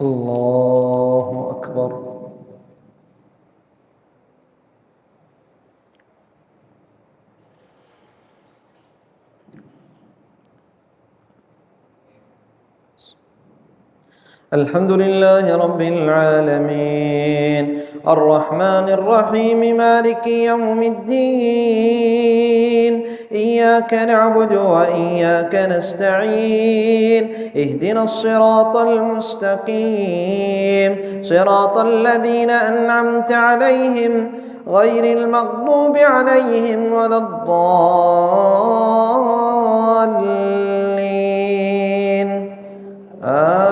الله أكبر. الحمد لله رب العالمين الرحمن الرحيم مالك يوم الدين إياك نعبد وإياك نستعين اهدنا الصراط المستقيم صراط الذين أنعمت عليهم غير المغضوب عليهم ولا الضالين آمين.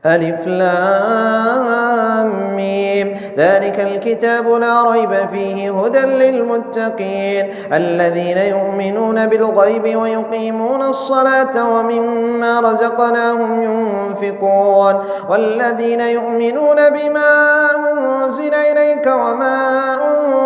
ألف لام ميم ذلك الكتاب لا ريب فيه هدى للمتقين الذين يؤمنون بالغيب ويقيمون الصلاة ومما رزقناهم ينفقون والذين يؤمنون بما أنزل إليك وما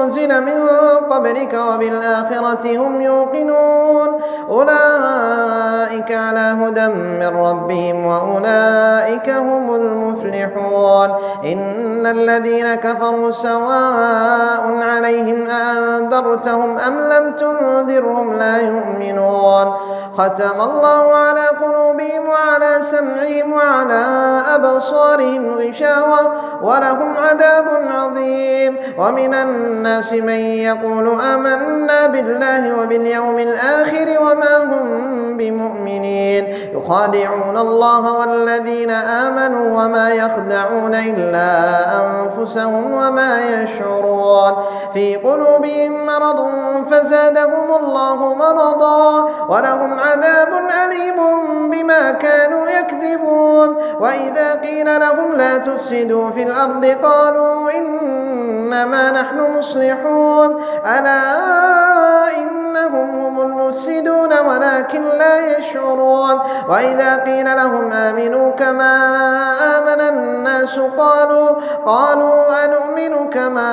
أنزل من قبلك وبالآخرة هم يوقنون أولئك على هدى من ربهم وأولئك هم المفلحون إن الذين كفروا سواء عليهم أأنذرتهم أم لم تنذرهم لا يؤمنون ختم الله على قلوبهم وعلى سمعهم وعلى أبصارهم غشاوة ولهم عذاب عظيم ومن الناس من يقول آمنا بالله وباليوم الآخر وما هم بمؤمنين يخادعون الله والذين آمنوا وما يخدعون إلا أنفسهم وما يشعرون في قلوبهم مرض فزادهم الله مرضا ولهم عذاب أليم بما كانوا يكذبون وإذا قيل لهم لا تفسدوا في الأرض قالوا إنما نحن مصلحون ألا إنهم هم المفسدون ولكن لا يشعرون وإذا قيل لهم آمنوا كما آمن الناس قالوا أنؤمن كما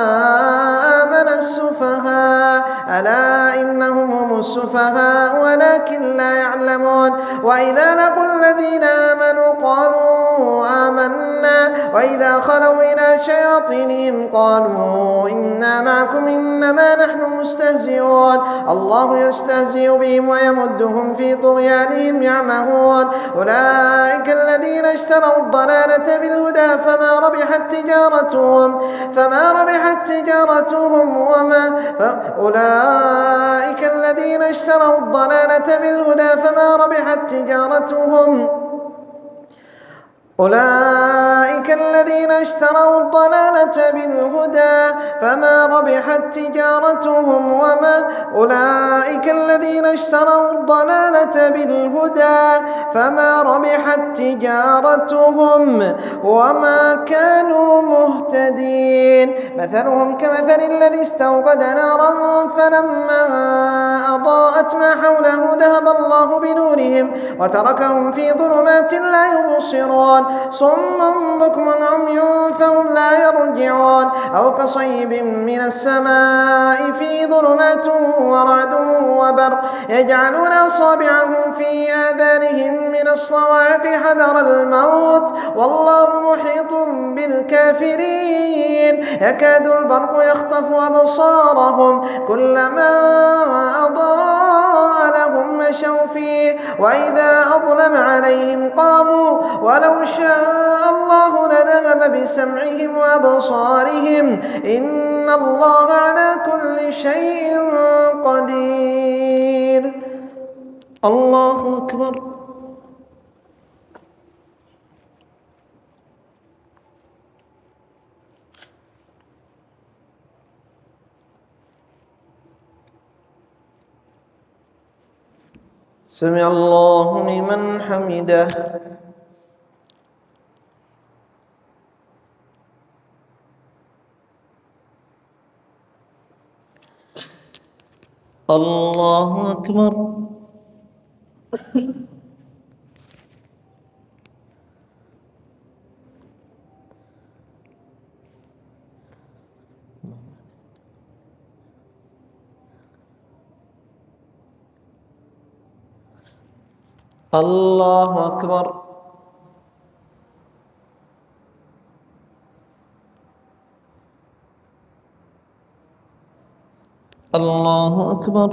آمن السفهاء ألا إنهم هم السفهاء ولكن لا يعلمون وإذا لقوا الذين آمنوا قالوا آمنا وإذا خلوا إلى شياطينهم قالوا إنا معكم إنما نحن مستهزئون الله يستهزئ بهم ويمدهم في طغيانهم يعمهون أولئك الذين اشتروا الضلالة بالهدى فما ربحت تجارتهم أولئك الذين اشتروا الضلالة بالهدى فما ربحت تجارتهم أولئك الذين اشتروا الضلالة بالهدى فما ربحت تجارتهم أولئك الذين اشتروا الضلالة بالهدى فما ربحت تجارتهم وما كانوا مهتدين مثلهم كمثل الذي استوقد نارا فلما أضاءت ما حوله ذهب الله بنورهم وتركهم في ظلمات لا يبصرون صم بكم عمي فهم لا يرجعون أو كصيب من السماء في ظلمات ورعد وبر يجعلون أصابعهم في آذانهم من الصواعق حذر الموت والله محيط بالكافرين يكاد البرق يخطف أبصارهم كلما أضاء لهم مشوا فيه وإذا أظلم عليهم قاموا ولو شاء الله لذهب بسمعهم وأبصارهم إن الله على كل شيء قدير. الله أكبر. سمع الله لمن حمده. الله أكبر. الله أكبر. الله أكبر.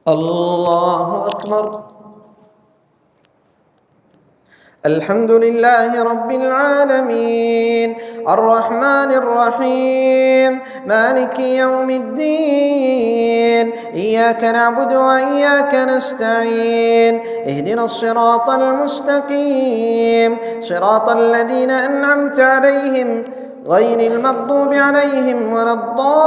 الله أكبر. الحمد لله رب العالمين الرحمن الرحيم مالك يوم الدين إياك نعبد وإياك نستعين اهدنا الصراط المستقيم صراط الذين أنعمت عليهم غير المغضوب عليهم ولا الضالين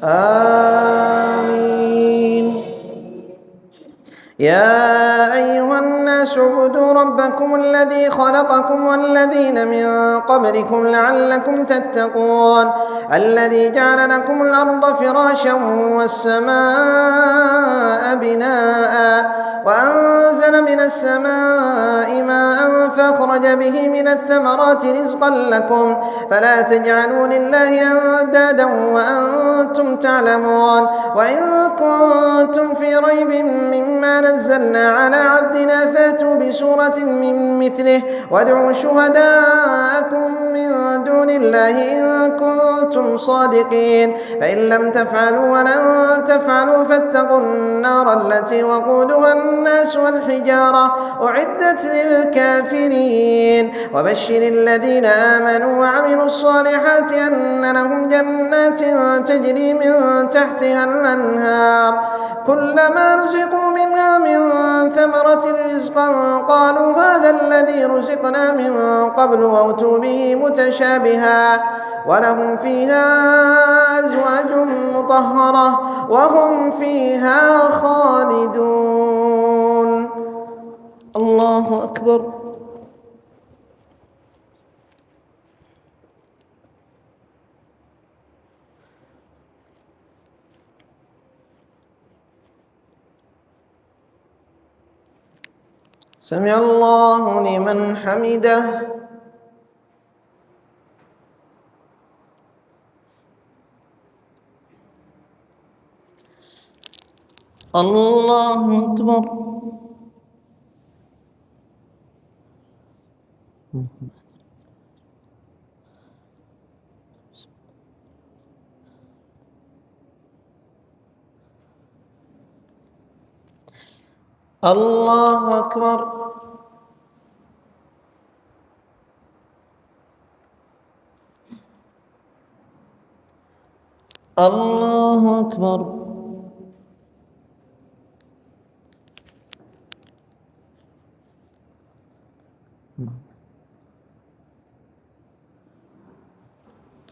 آمين. يا أيها الناس اعبدوا ربكم الذي خلقكم والذين من قبلكم لعلكم تتقون الذي جعل لكم الأرض فراشا والسماء بناء وأنزل من السماء ماء فأخرج به من الثمرات رزقا لكم فلا تجعلوا لله أندادا وأنتم تعلمون وإن كنتم في ريب مما نزلنا على عبدنا فاتوا بسورة من مثله وادعوا شهداءكم من دون الله إن كنتم صادقين فإن لم تفعلوا ولن تفعلوا فاتقوا النار التي وقودها الناس والحجارة أعدت للكافرين وبشر الذين آمنوا وعملوا الصالحات أن لهم جنات تجري من تحتها الأنهار كلما رزقوا منها من ثمرة رزقا قالوا هذا الذي رزقنا من قبل وأتوا به متشابها ولهم فيها أزواج مطهرة وهم فيها خالدون. الله أكبر. سمع الله لمن حمده. الله أكبر. الله أكبر. الله أكبر.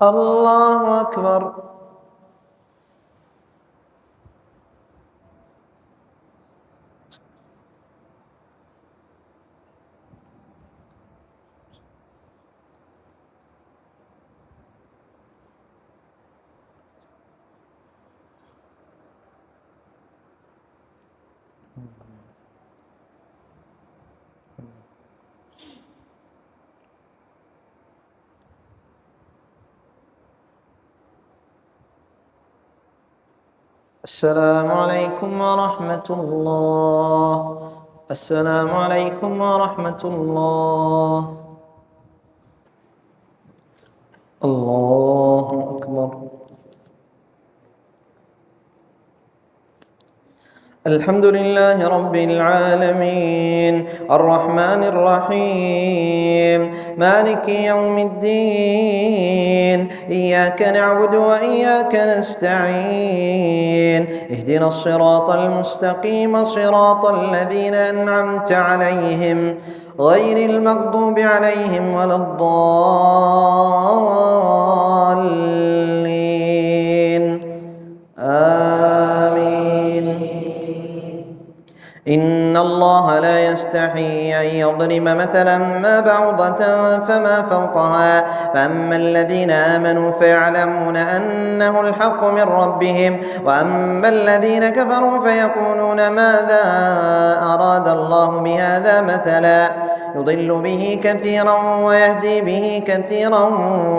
الله أكبر. السلام عليكم ورحمة الله. السلام عليكم ورحمة الله. الله أكبر. الحمد لله رب العالمين الرحمن الرحيم مالك يوم الدين إياك نعبد وإياك نستعين اهدنا الصراط المستقيم صراط الذين أنعمت عليهم غير المغضوب عليهم ولا الضالين آمين. إن الله الله لا يستحي أن يضرب مثلا ما بعوضة فما فوقها فأما الذين آمنوا فيعلمون أنه الحق من ربهم وأما الذين كفروا فيقولون ماذا أراد الله بهذا مثلا يضل به كثيرا ويهدي به كثيرا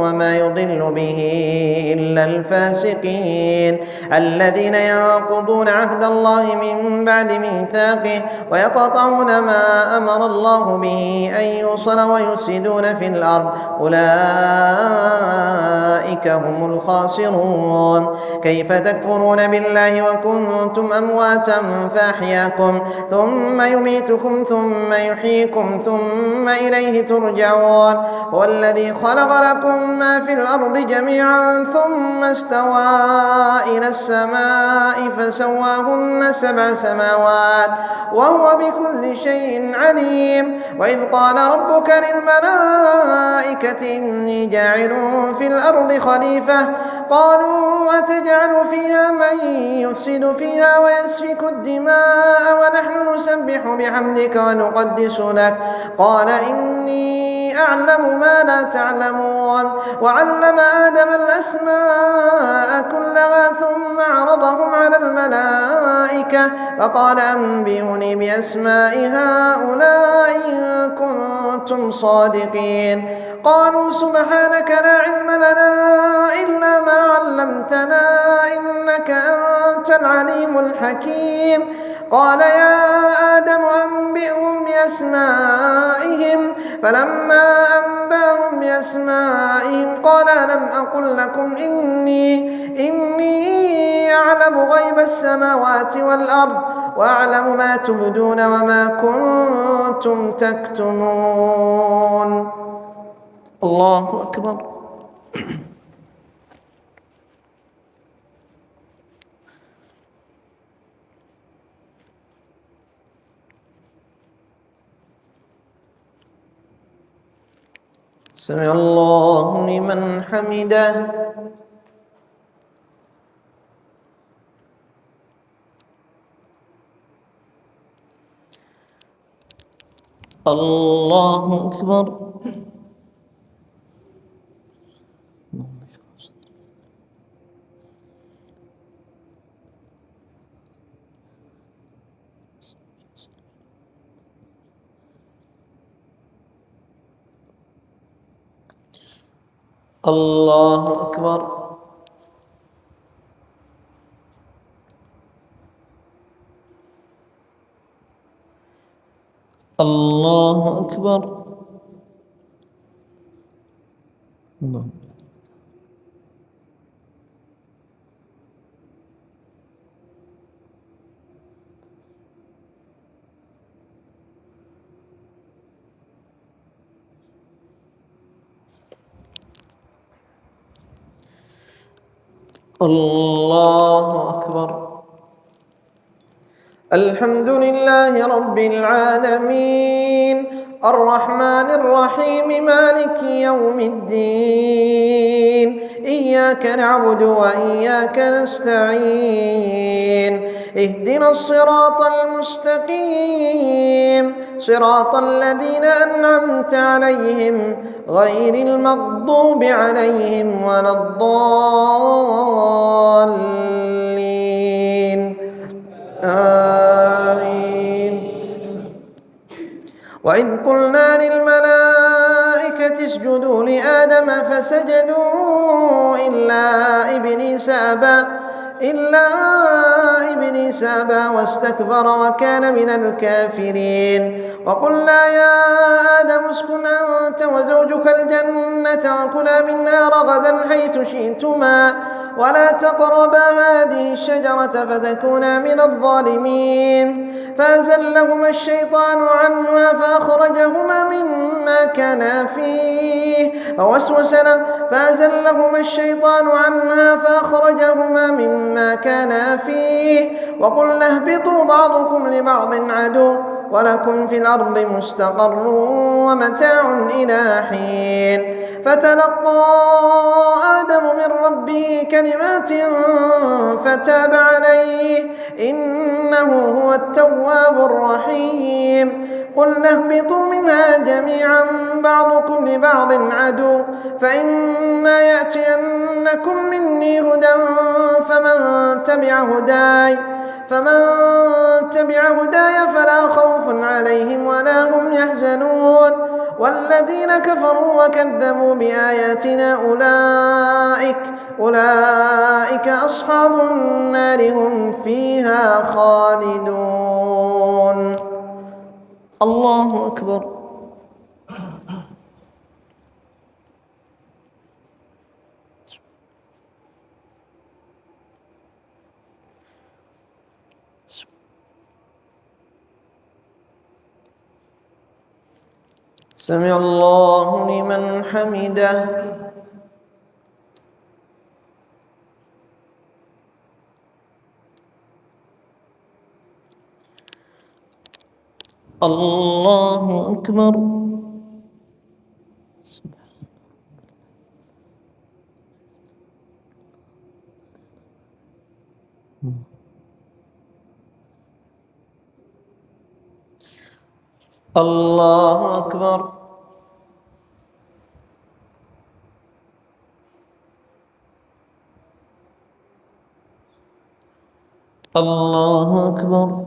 وما يضل به إلا الفاسقين الذين ينقضون عهد الله من بعد ميثاقه ويقطعون ما أمر الله به أن يوصل ويفسدون في الأرض أولئك هم الخاسرون كيف تكفرون بالله وكنتم أمواتا فأحياكم ثم يميتكم ثم يحييكم ثم إليه ترجعون هو الذي خلق لكم ما في الأرض جميعا ثم استوى إلى السماء فسواهن 7 سماوات وهو بكل شيء عليم وإذ قال ربك للملائكة إني جاعل في الأرض خليفة قالوا أتجعل فيها من يفسد فيها ويسفك الدماء ونحن نسبح بحمدك ونقدس لك قال إني أعلم ما لا تعلمون وعلم آدم الأسماء كلها ثم عرضهم على الملائكة فقال أنبئوني بأسماء هؤلاء إن كنتم صادقين قالوا سبحانك لا علم لنا إلا ما علمتنا إنك أنت العليم الحكيم قال يا آدم أنبئهم بأسمائهم فلما أنبأهم بأسمائهم قال لم أقل لكم إني أعلم غيب السماوات والأرض وأعلم ما تبدون وما كنتم تكتمون الله أكبر سمع الله لمن حمده الله أكبر الله أكبر الله أكبر الله الله أكبر الحمد لله رب العالمين الرحمن الرحيم مالك يوم الدين إياك نعبد وإياك نستعين اهدنا الصراط المستقيم صراط الذين أنعمت عليهم غير المغضوب عليهم ولا الضالين آمين وإذ قلنا للملائكة اسجدوا لآدم فسجدوا إلا إبليس أبى واستكبر وكان من الكافرين وقلنا يا آدم اسكن أنت وزوجك الجنة وكلا منها رغدا حيث شئتما ولا تقربا هذه الشجرة فتكونا من الظالمين فأزلهما الشيطان عنها فأخرجهما مما كانا فيه وقلنا اهبطوا بعضكم لبعض عدو ولكم في الأرض مستقر ومتاع إلى حين فتلقى آدم من ربه كلمات فتاب عليه إنه هو التواب الرحيم. قلنا اهبطوا منها جميعا بعضكم لبعض عدو فإما يأتينكم مني هدى فمن تبع هداي فلا خوف عليهم ولا هم يحزنون. والذين كفروا وكذبوا بآياتنا أولئك أصحاب النار هم فيها خالدون. الله أكبر. سمع الله لمن حمده. الله أكبر. الله أكبر. الله أكبر.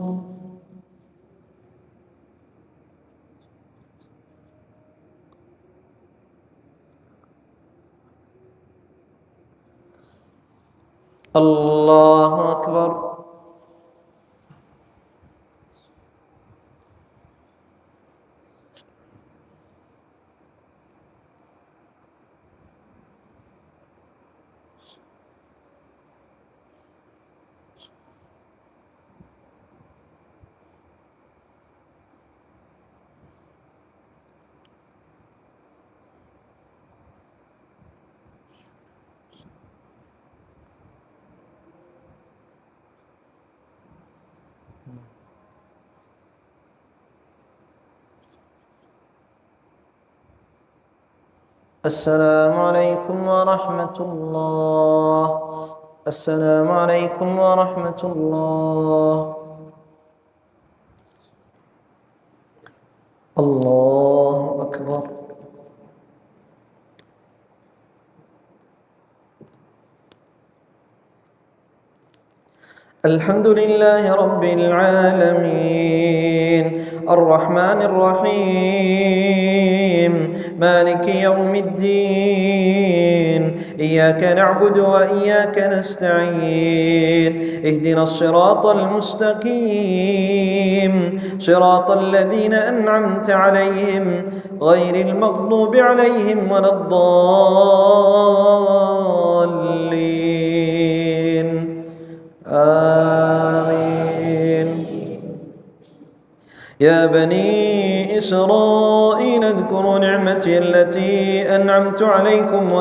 الله أكبر. السلام عليكم ورحمة الله. السلام عليكم ورحمة الله. الله أكبر. الحمد لله رب العالمين الرحمن الرحيم مالك يوم الدين إياك نعبد وإياك نستعين اهدنا الصراط المستقيم صراط الذين أنعمت عليهم غير المغضوب عليهم ولا الضالين آمين. يا بني إسرائيل اذكروا نعمتي التي أنعمت عليكم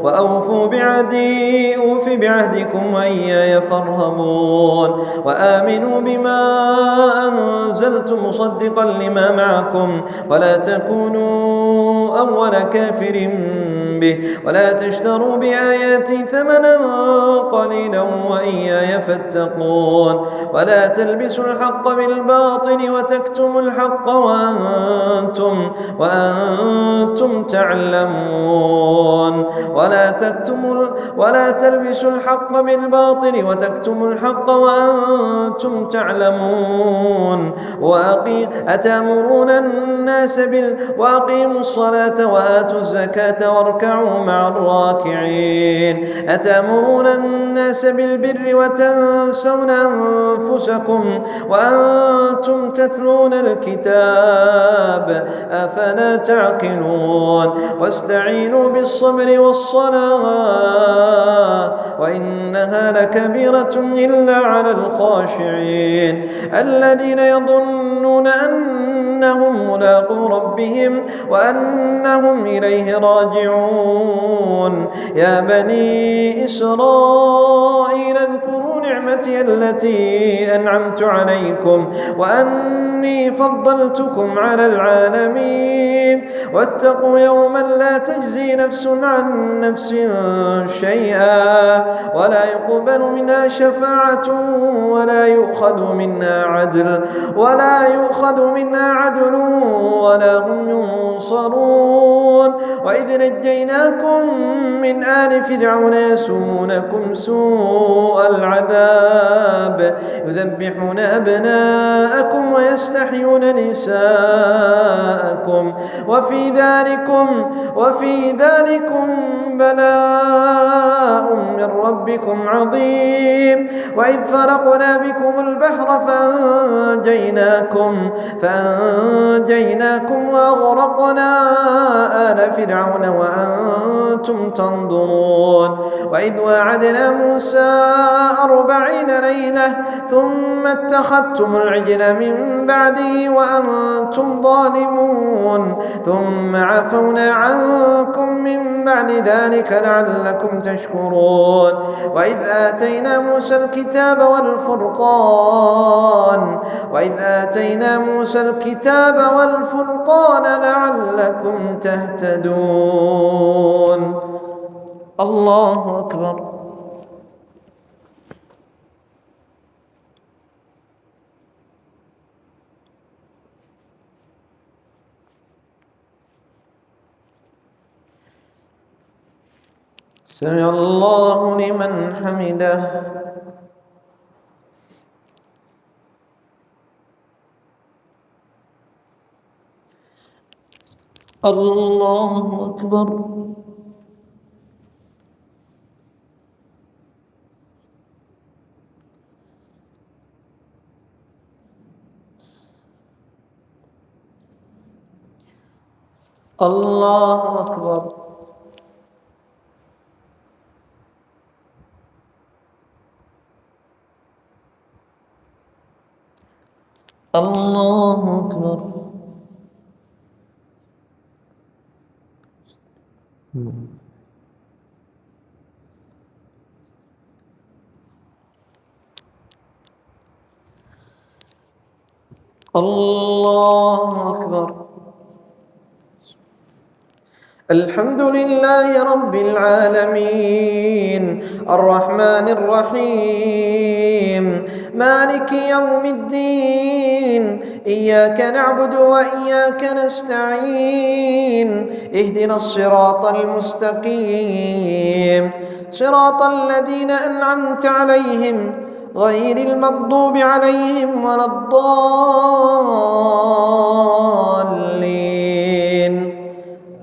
وأوفوا بعهدي أوف بعهدكم وإياي فارهبون. وآمنوا بما أنزلت مصدقا لما معكم ولا تكونوا أول كافر به ولا تشتروا بآياتي ثمنا قليلا وإياي فاتقون. ولا تلبسوا الحق بالباطل وتكتموا الحق وأنتم تعلمون. ولا تلبسوا الحق بالباطل وتكتموا الحق وأنتم تعلمون. أتأمرون الناس وأقيموا الصلاة وآتوا الزكاة واركعوا مع الراكعين. أتأمرون الناس بالبر وتنسون أنفسكم وأنتم تتلون الكتاب أفلا تعقلون. واستعينوا بالصبر والصلاة وإنها لكبيرة إلا على الخاشعين الذين يظنون أنهم أنهم ملاقو ربهم وأنهم إليه راجعون. يا بني إسرائيل اذكروا نعمتي التي أنعمت عليكم وأني فضلتكم على العالمين. واتقوا يوما لا تجزي نفس عن نفس شيئا ولا يقبل منها شفاعة ولا يؤخذ منها عدل ولا هم ينصرون. وإذ نجيناكم من آل فرعون يسومونكم سوء العذاب يذبحون أبناءكم ويستحيون نساءكم وفي ذلكم بلاء من ربكم عظيم. وإذ فرقنا بكم البحر فأنجيناكم وأغرقنا آل فرعون وأنتم تنظرون. وإذ واعدنا موسى 40 ليلة ثم اتخذتم العجل من بعده وأنتم ظالمون ثم عفونا عنكم من بعد ذلك لعلكم تشكرون. وإذ آتينا موسى الكتاب والفرقان لعلكم تهتدون. الله أكبر. سمع الله لمن حمده. الله أكبر. الله أكبر. الله أكبر. الله أكبر. الحمد لله رب العالمين الرحمن الرحيم مالك يوم الدين إياك نعبد وإياك نستعين اهدنا الصراط المستقيم صراط الذين أنعمت عليهم غير المغضوب عليهم ولا الضالين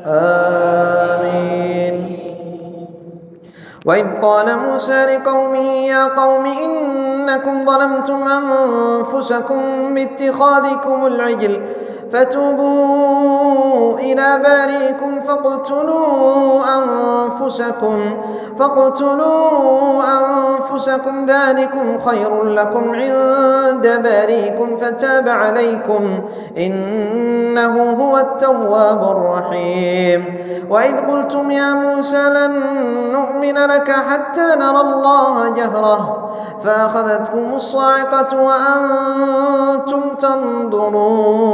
آمين. وإذ قال موسى لقومه يا قوم إنكم ظلمتم أنفسكم باتخاذكم العجل فتوبوا إلى بارئكم فاقتلوا أنفسكم ذلكم خير لكم عند بارئكم فتاب عليكم إنه هو التواب الرحيم. وإذ قلتم يا موسى لن نؤمن لك حتى نرى الله جهرة فأخذتكم الصاعقة وأنتم تنظرون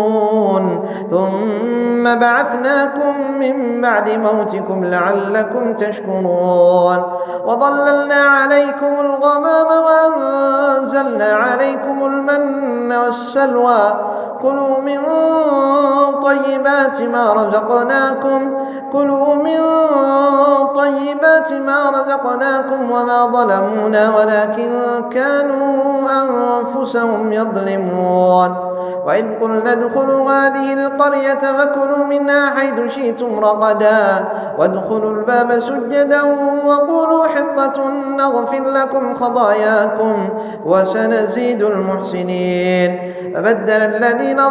ثم بعثناكم من بعد موتكم لعلكم تشكرون. وظللنا عليكم الغمام وأنزلنا عليكم المن والسلوى كلوا من طيبات ما رزقناكم وما ظلمونا ولكن كانوا أنفسهم يظلمون. وإذ قلنا ادخلوا هذه القرية فكلوا منها حيث شئتم رغدا وادخلوا الباب سجدا وقولوا حطة نغفر لكم خطاياكم وسنزيد المحسنين. فبدل الذين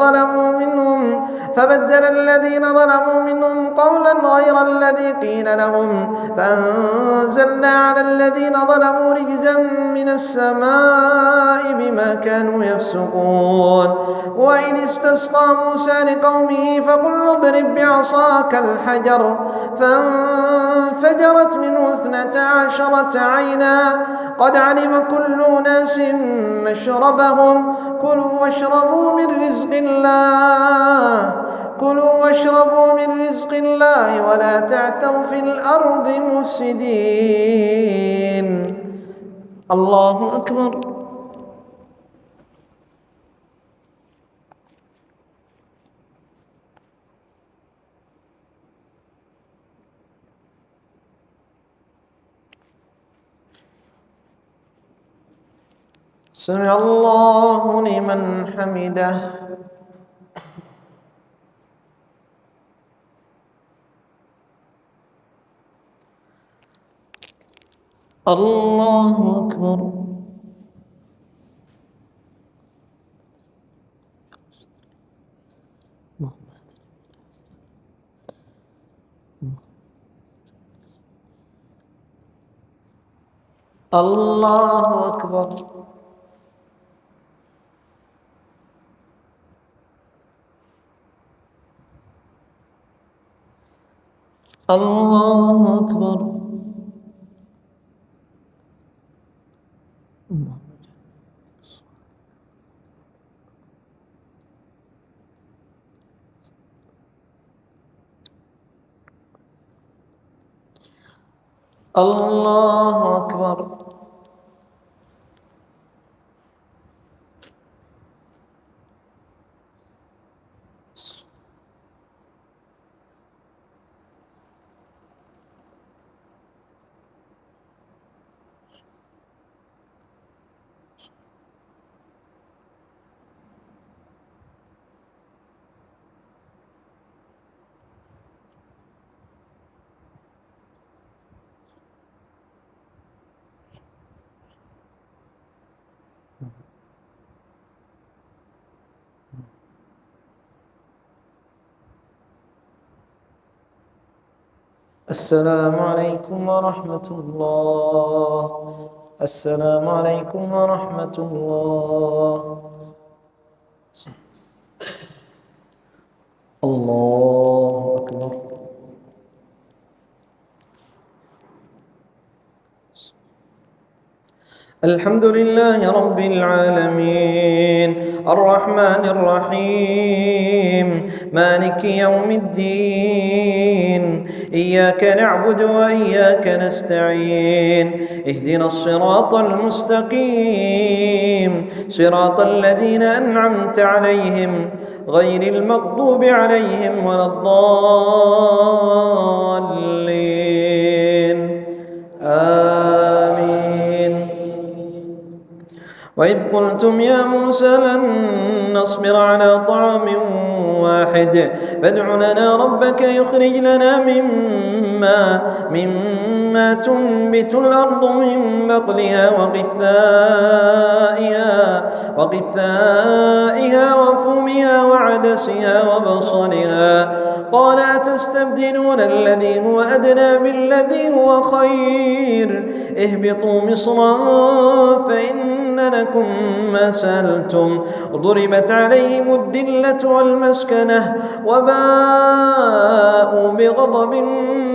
ظلموا منهم قولا غير الذي قيل لهم فأنزلنا على الذين ظلموا رجزا من السماء بما كانوا يفسقون وإذ استسقى موسى لقومه فقل اضرب بعصاك الحجر فانفجرت منه 12 عينا قد علم كل أناس مشربهم كلوا واشربوا من رزق الله ولا تعثوا في الأرض مفسدين. الله أكبر. سمع الله لمن حمده. الله أكبر. الله أكبر. الله أكبر. الله أكبر. السلام عليكم ورحمة الله. السلام عليكم ورحمة الله. الله أكبر. الحمد لله رب العالمين الرحمن الرحيم مالك يوم الدين إياك نعبد وإياك نستعين اهدنا الصراط المستقيم صراط الذين أنعمت عليهم غير المغضوب عليهم ولا الضالين آمين. وإذ قلتم يا موسى لن نصبر على طعام واحد فادع لنا ربك يخرج لنا مما تنبت الأرض من بقلها وقثائها وفومها وعدسها وبصلها قال أتستبدلون الذي هو أدنى بالذي هو خير اهبطوا مصرا فإن لكم ما سألتم ضربت عليهم الذلة والمسكنة وباءوا بغضب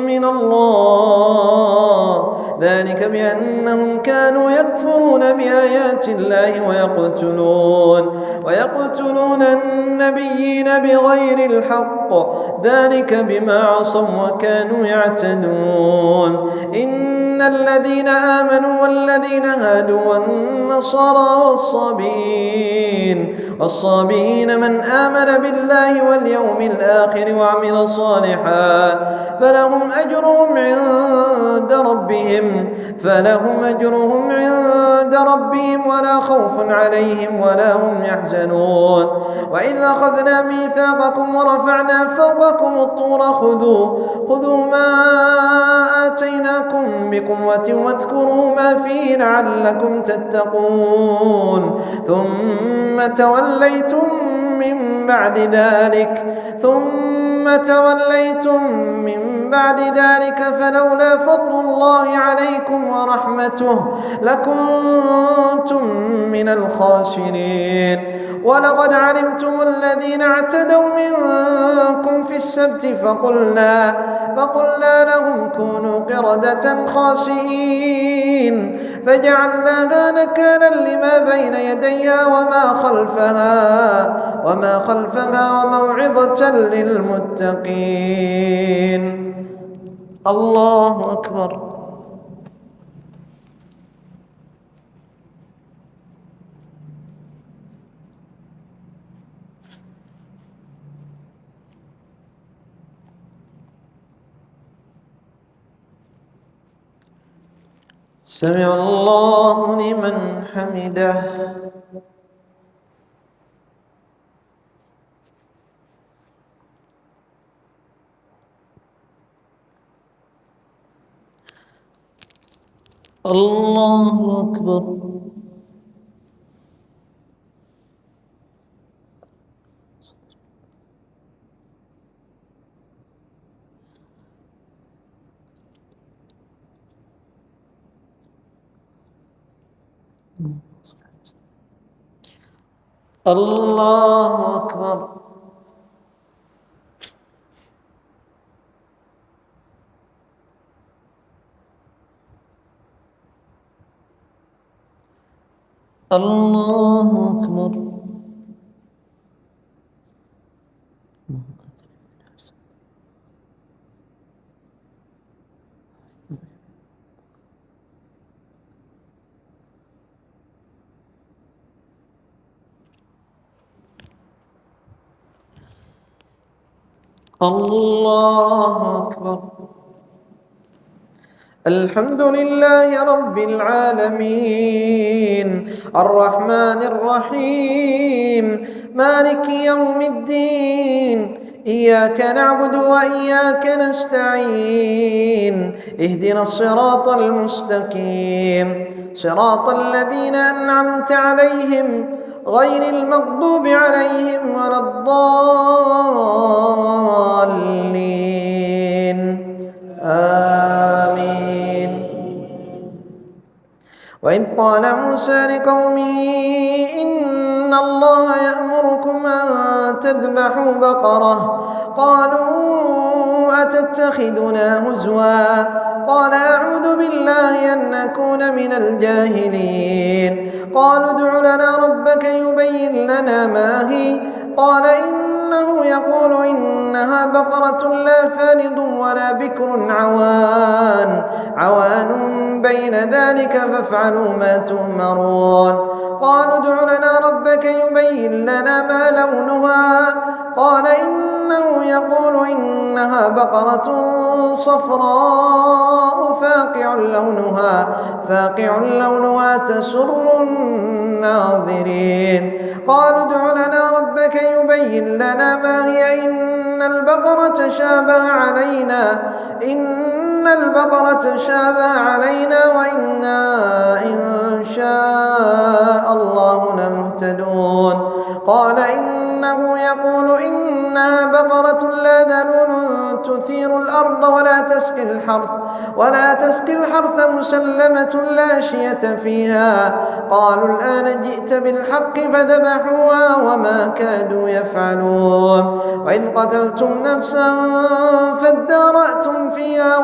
من الله ذلك بأنهم كانوا يكفرون بآيات الله ويقتلون النبيين بغير الحق ذلك بما عصوا وكانوا يعتدون إن الذين آمنوا والذين هادوا والنصارى والصابئين من آمن بالله واليوم الآخر وعمل صالحا فلهم أجرهم عند ربهم ولا خوف عليهم ولا هم يحزنون وإذ أخذنا ميثاقكم ورفعنا فوقكم الطور خذوا ما آتيناكم بقوة واذكروا ما فيه لعلكم تتقون ثم توليتم من بعد ذلك ثم ثم توليتم من بعد ذلك فلولا فضل الله عليكم ورحمته لكنتم من الخاسرين. ولقد علمتم الذين اعتدوا منكم في السبت فقلنا لهم كونوا قردة خاسئين فجعلناها نكالا لما بين يديها وما خلفها وموعظة للمتقين. الله أكبر. سمع الله لمن حمده. الله أكبر. الله أكبر. الله أكبر. الله أكبر. الحمد لله رب العالمين الرحمن الرحيم مالك يوم الدين إياك نعبد وإياك نستعين اهدنا الصراط المستقيم صراط الذين أنعمت عليهم غير المغضوب عليهم ولا الضالين آمين. وإذ قال موسى لقومه إن الله يأمركم أن تذبحوا بقرة قالوا أتتخذنا هزوا قال أعوذ بالله أن أكون من الجاهلين. قالوا ادع لنا ربك يبين لنا ما هي قال إنه يقول إنها بقرة لا فارض ولا بكر عوان بين ذلك فافعلوا ما تؤمرون. قالوا ادع لنا ربك يبين لنا ما لونها قال إنه يقول إنها بقرة صفراء فاقع لونها تسر الناظرين. قالوا ادع لنا ربك يبين لنا ما هي إن البقرة شابه علينا وإنا إن شاء الله لمهتدون. قال إنه يقول إنها بقرة لا ذلول تثير الأرض ولا تسقي الحرث مسلمة لا شية فيها. قالوا الآن جئت بالحق فذبحوها وما كادوا يفعلون. وإذ قتلتم نفسا فادارأتم فيها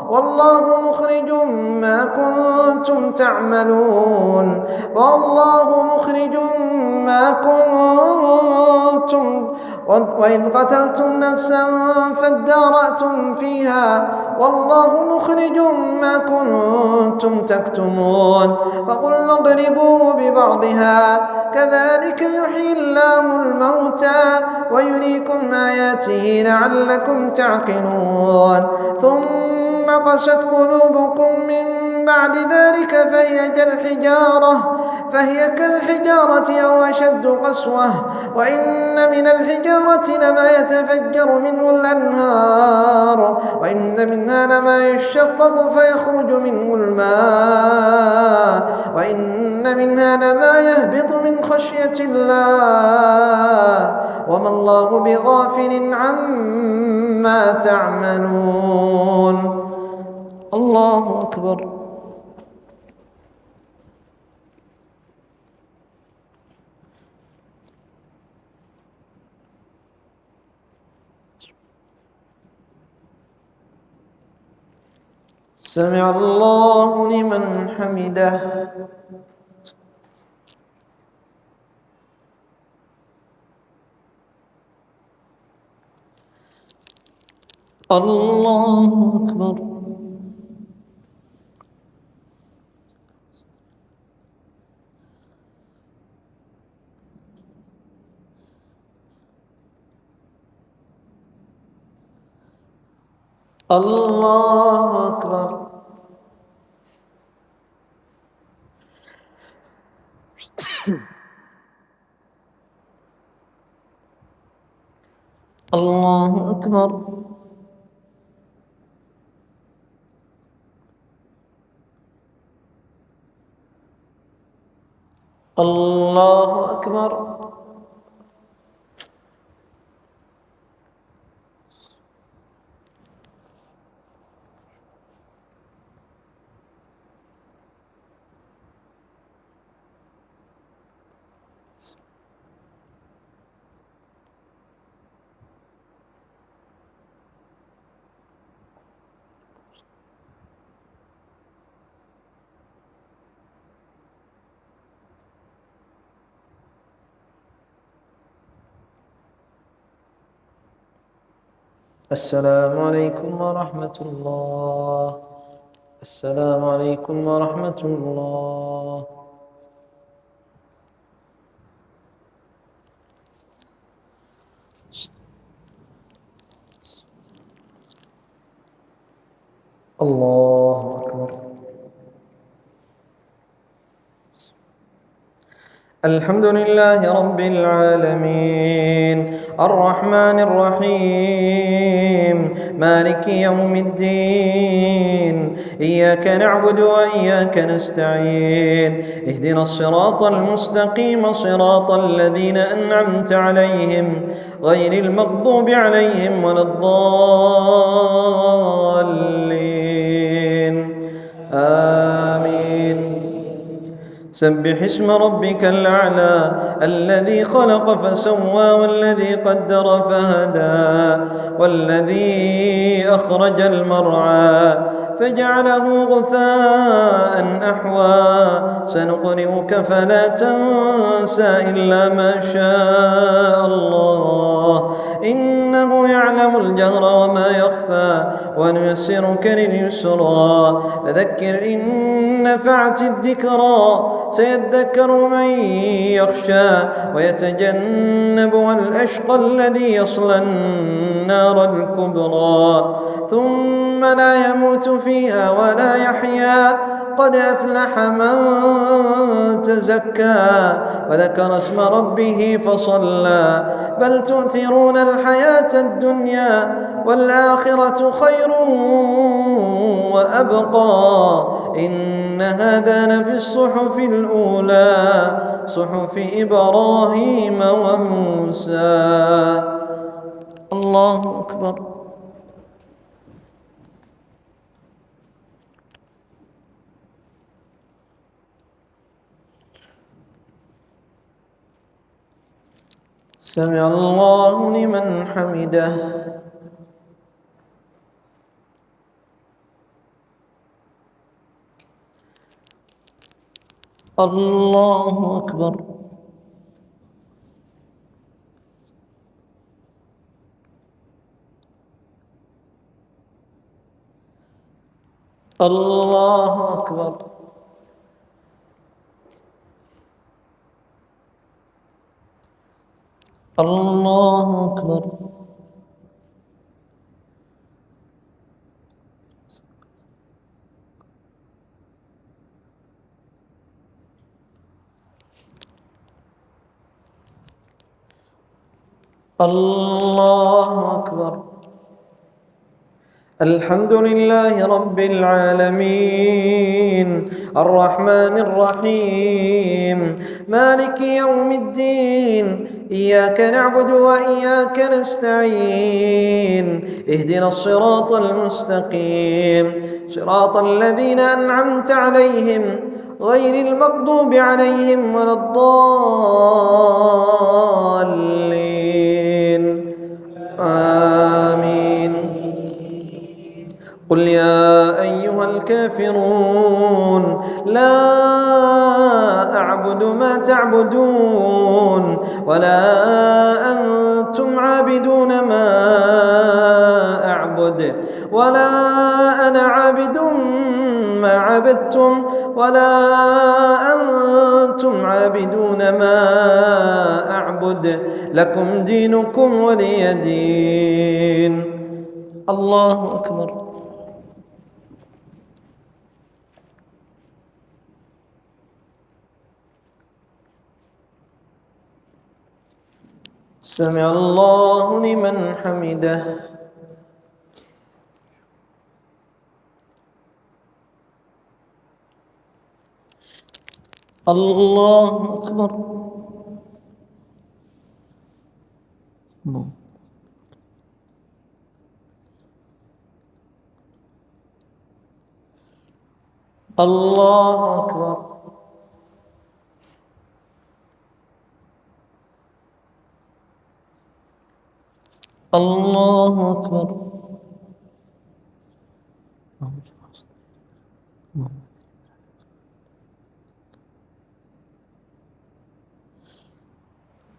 والله مخرج ما كنتم تعملون. وإذ قتلتم نفسا فادارأتم فيها والله مخرج ما كنتم تكتمون. فقلنا اضربوه ببعضها كذلك يحيي الله الموتى ويريكم آياته لعلكم تعقلون. ثم قست قلوبكم من بعد ذلك فهي كالحجارة أو أشد قسوة. وإن من الحجارة لما يتفجر منه الأنهار وإن منها لما يشقق فيخرج منه الماء وإن منها لما يهبط من خشية الله وما الله بغافل عما تعملون. الله أكبر. سمع الله لمن حمده. الله أكبر. الله أكبر. الله أكبر. الله أكبر. السلام عليكم ورحمة الله. السلام عليكم ورحمة الله. الله أكبر. الحمد لله رب العالمين الرحمن الرحيم مالك يوم الدين إياك نعبد وإياك نستعين اهدنا الصراط المستقيم صراط الذين أنعمت عليهم غير المغضوب عليهم ولا الضالين آمين. سبح اسم ربك الأعلى الذي خلق فسوى والذي قدر فهدى والذي أخرج المرعى فجعله غثاء أحوى سنقرئك فلا تنسى إلا ما شاء الله إنه يعلم الجهر وما يخفى ونيسرك لليسرى فذكر إن نفعت الذكرى سيذكر من يخشى ويتجنبها الأشقى الذي يصلى النار الكبرى ثم لا يموت فيها ولا يحيا قد أفلح من تزكى وذكر اسم ربه فصلى بل تؤثرون الحياة الدنيا والآخرة خير وأبقى إن هذا لفي الصحف الأولى صحف إبراهيم وموسى. الله أكبر. سمع الله لمن حمده. الله أكبر. الله أكبر. الله أكبر. الله أكبر. الحمد لله رب العالمين الرحمن الرحيم مالك يوم الدين إياك نعبد وإياك نستعين اهدنا الصراط المستقيم صراط الذين أنعمت عليهم غير المغضوب عليهم ولا الضالين آمين. قل يا أيها الكافرون لا أعبد ما تعبدون ولا أنتم عابدون ما أعبد ولا أنا عابد ما عبدتم ولا أنتم عابدون ما أعبد لكم دينكم ولي دين. الله أكبر. سمع الله لمن حمده. الله أكبر. الله أكبر. الله أكبر.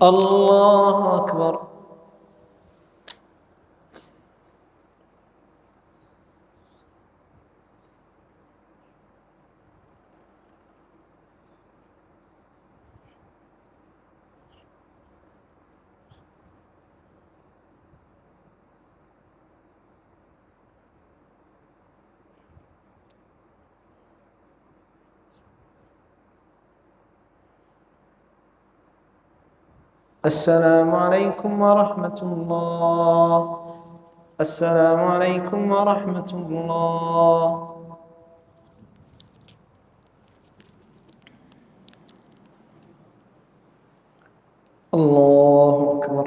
الله أكبر. السلام عليكم ورحمة الله. السلام عليكم ورحمة الله. الله أكبر.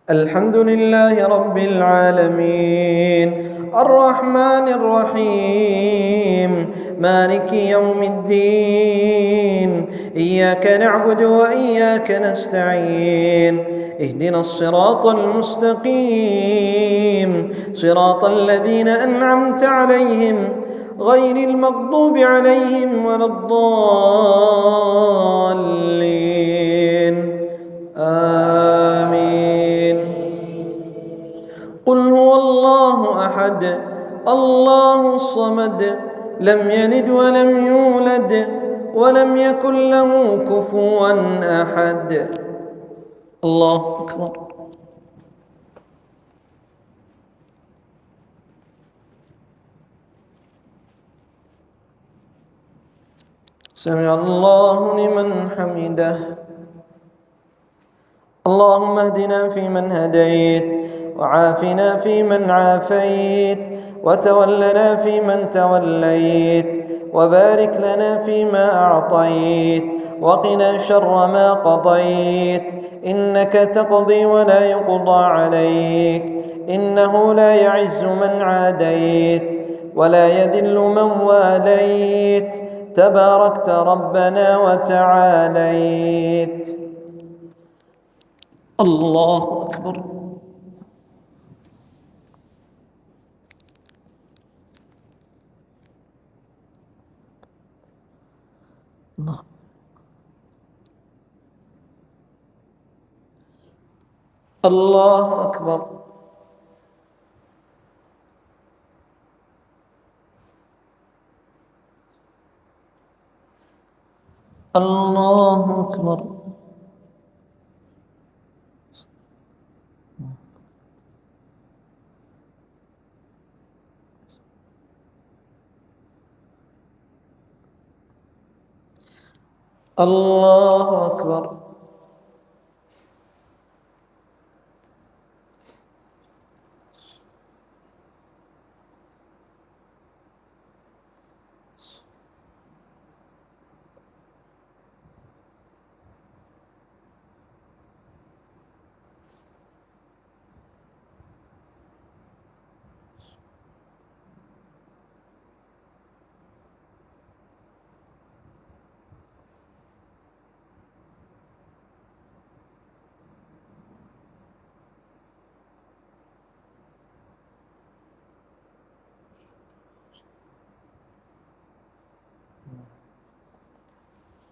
الحمد لله رب العالمين الرحمن الرحيم مالك يوم الدين إياك نعبد وإياك نستعين اهدنا الصراط المستقيم صراط الذين أنعمت عليهم غير المغضوب عليهم ولا الضالين آمين. قل هو الله أحد الله الصمد لم يلد ولم يولد ولم يكن له كفوا أحد. الله أكبر. سمع الله لمن حمده. اللهم اهدنا فيمن هديت وعافنا فيمن عافيت وتولنا فيمن توليت وبارك لنا فيما أعطيت وقنا شر ما قضيت إنك تقضي ولا يقضى عليك إنه لا يعز من عاديت ولا يذل من واليت تباركت ربنا وتعاليت. الله أكبر. الله الله أكبر. الله أكبر. الله أكبر.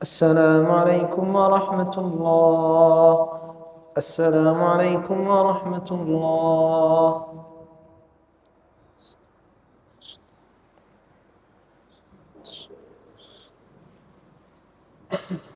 السلام عليكم ورحمة الله. السلام عليكم ورحمة الله.